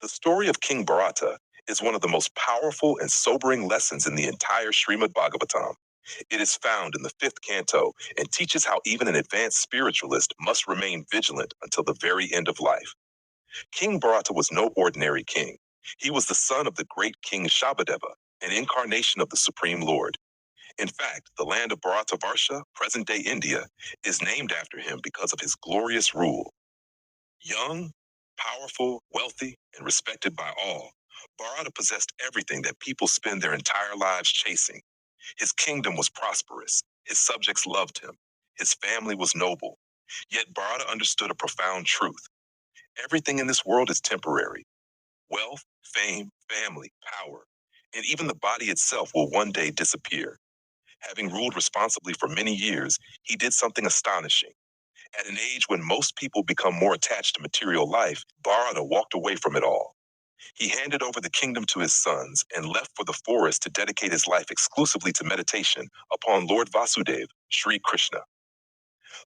The story of King Bharata is one of the most powerful and sobering lessons in the entire Srimad Bhagavatam. It is found in the fifth canto and teaches how even an advanced spiritualist must remain vigilant until the very end of life. King Bharata was no ordinary king. He was the son of the great King Shabadeva, an incarnation of the Supreme Lord. In fact, the land of Bharatavarsha, present day India, is named after him because of his glorious rule. Young, powerful, wealthy, and respected by all, Bharata possessed everything that people spend their entire lives chasing. His kingdom was prosperous, his subjects loved him, his family was noble. Yet Bharata understood a profound truth. Everything in this world is temporary. Wealth, fame, family, power, and even the body itself will one day disappear. Having ruled responsibly for many years, he did something astonishing. At an age when most people become more attached to material life, Bharata walked away from it all. He handed over the kingdom to his sons and left for the forest to dedicate his life exclusively to meditation upon Lord Vasudeva, Sri Krishna.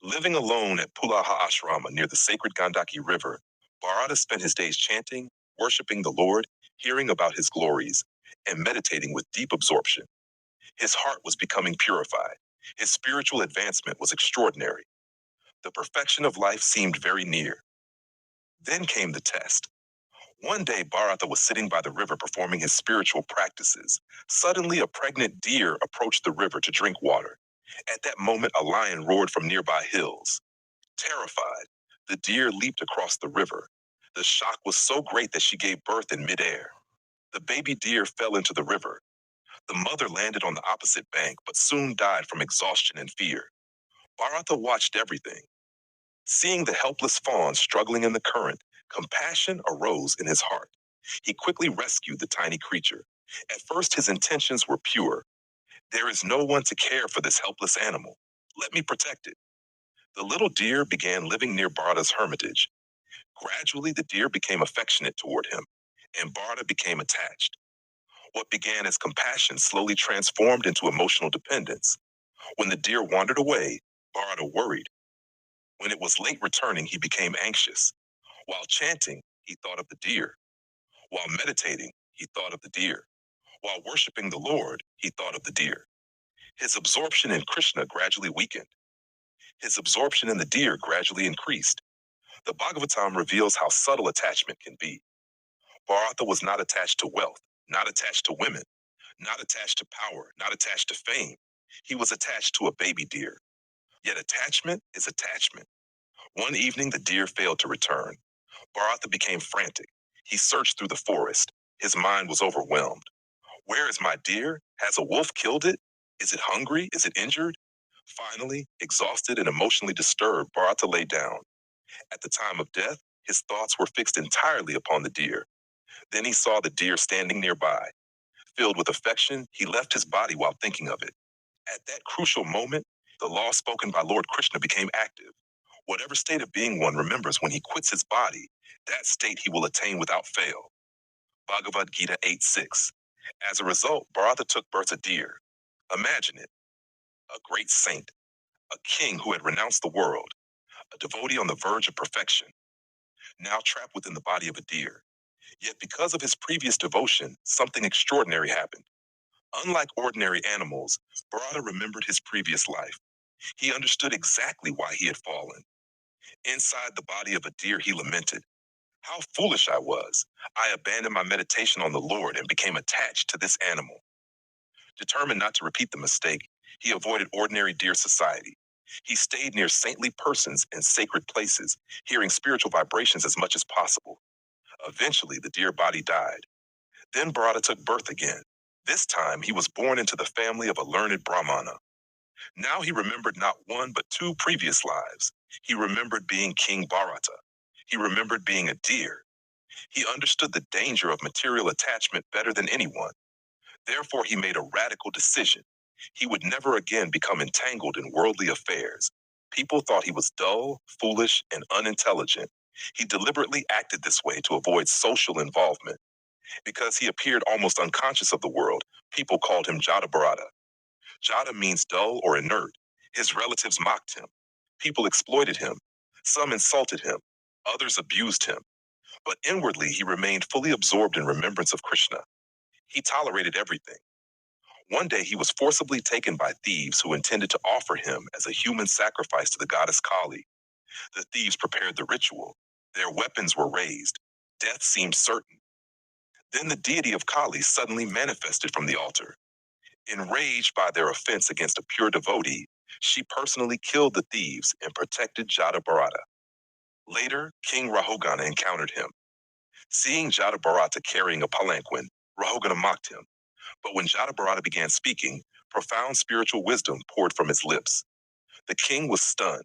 Living alone at Pulaha Ashrama near the sacred Gandaki River, Bharata spent his days chanting, worshiping the Lord, hearing about his glories, and meditating with deep absorption. His heart was becoming purified. His spiritual advancement was extraordinary. The perfection of life seemed very near. Then came the test. One day, Bharata was sitting by the river performing his spiritual practices. Suddenly, a pregnant deer approached the river to drink water. At that moment, a lion roared from nearby hills. Terrified, the deer leaped across the river. The shock was so great that she gave birth in midair. The baby deer fell into the river. The mother landed on the opposite bank, but soon died from exhaustion and fear. Bharata watched everything. Seeing the helpless fawn struggling in the current, compassion arose in his heart. He quickly rescued the tiny creature. At first, his intentions were pure. There is no one to care for this helpless animal. Let me protect it. The little deer began living near Bharata's hermitage. Gradually, the deer became affectionate toward him, and Bharata became attached. What began as compassion slowly transformed into emotional dependence. When the deer wandered away, Bharata worried. When it was late returning, he became anxious. While chanting, he thought of the deer. While meditating, he thought of the deer. While worshiping the Lord, he thought of the deer. His absorption in Krishna gradually weakened. His absorption in the deer gradually increased. The Bhagavatam reveals how subtle attachment can be. Bharata was not attached to wealth, not attached to women, not attached to power, not attached to fame. He was attached to a baby deer. Yet attachment is attachment. One evening, the deer failed to return. Bharata became frantic. He searched through the forest. His mind was overwhelmed. Where is my deer? Has a wolf killed it? Is it hungry? Is it injured? Finally, exhausted and emotionally disturbed, Bharata lay down. At the time of death, his thoughts were fixed entirely upon the deer. Then he saw the deer standing nearby. Filled with affection, he left his body while thinking of it. At that crucial moment, the law spoken by Lord Krishna became active. Whatever state of being one remembers when he quits his body, that state he will attain without fail. Bhagavad Gita 8:6. As a result, Bharata took birth a deer. Imagine it, a great saint, a king who had renounced the world, a devotee on the verge of perfection, now trapped within the body of a deer. Yet because of his previous devotion, something extraordinary happened. Unlike ordinary animals, Bharata remembered his previous life. He understood exactly why he had fallen. Inside the body of a deer, he lamented, "How foolish I was! I abandoned my meditation on the Lord and became attached to this animal." Determined not to repeat the mistake, he avoided ordinary deer society. He stayed near saintly persons and sacred places, hearing spiritual vibrations as much as possible. Eventually, the deer body died. Then Bharata took birth again. This time, he was born into the family of a learned Brahmana. Now he remembered not one but two previous lives. He remembered being King Bharata. He remembered being a deer. He understood the danger of material attachment better than anyone. Therefore, he made a radical decision. He would never again become entangled in worldly affairs. People thought he was dull, foolish, and unintelligent. He deliberately acted this way to avoid social involvement. Because he appeared almost unconscious of the world, people called him Jada Bharata. Jada means dull or inert. His relatives mocked him. People exploited him. Some insulted him. Others abused him. But inwardly, he remained fully absorbed in remembrance of Krishna. He tolerated everything. One day, he was forcibly taken by thieves who intended to offer him as a human sacrifice to the goddess Kali. The thieves prepared the ritual. Their weapons were raised. Death seemed certain. Then the deity of Kali suddenly manifested from the altar. Enraged by their offense against a pure devotee, she personally killed the thieves and protected Jada Bharata. Later, King Rahogana encountered him. Seeing Jada Bharata carrying a palanquin, Rahogana mocked him. But when Jada Bharata began speaking, profound spiritual wisdom poured from his lips. The king was stunned.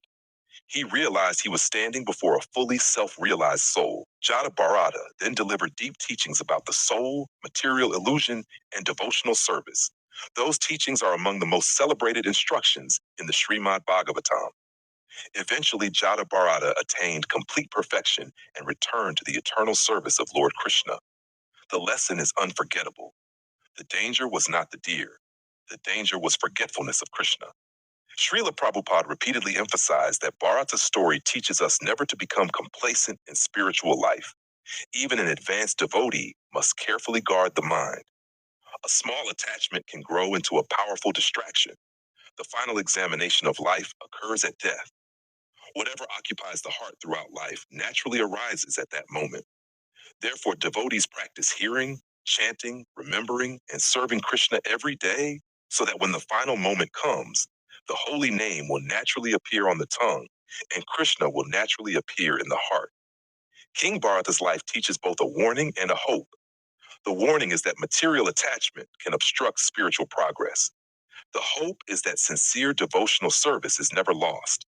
He realized he was standing before a fully self-realized soul. Jada Bharata then delivered deep teachings about the soul, material illusion, and devotional service. Those teachings are among the most celebrated instructions in the Srimad Bhagavatam. Eventually, Jada Bharata attained complete perfection and returned to the eternal service of Lord Krishna. The lesson is unforgettable. The danger was not the deer. The danger was forgetfulness of Krishna. Srila Prabhupada repeatedly emphasized that Bharata's story teaches us never to become complacent in spiritual life. Even an advanced devotee must carefully guard the mind. A small attachment can grow into a powerful distraction. The final examination of life occurs at death. Whatever occupies the heart throughout life naturally arises at that moment. Therefore, devotees practice hearing, chanting, remembering, and serving Krishna every day so that when the final moment comes, the holy name will naturally appear on the tongue and Krishna will naturally appear in the heart. King Bharata's life teaches both a warning and a hope. The warning is that material attachment can obstruct spiritual progress. The hope is that sincere devotional service is never lost.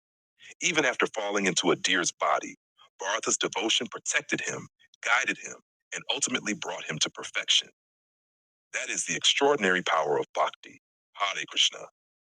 Even after falling into a deer's body, Bharata's devotion protected him, guided him, and ultimately brought him to perfection. That is the extraordinary power of bhakti. Hare Krishna.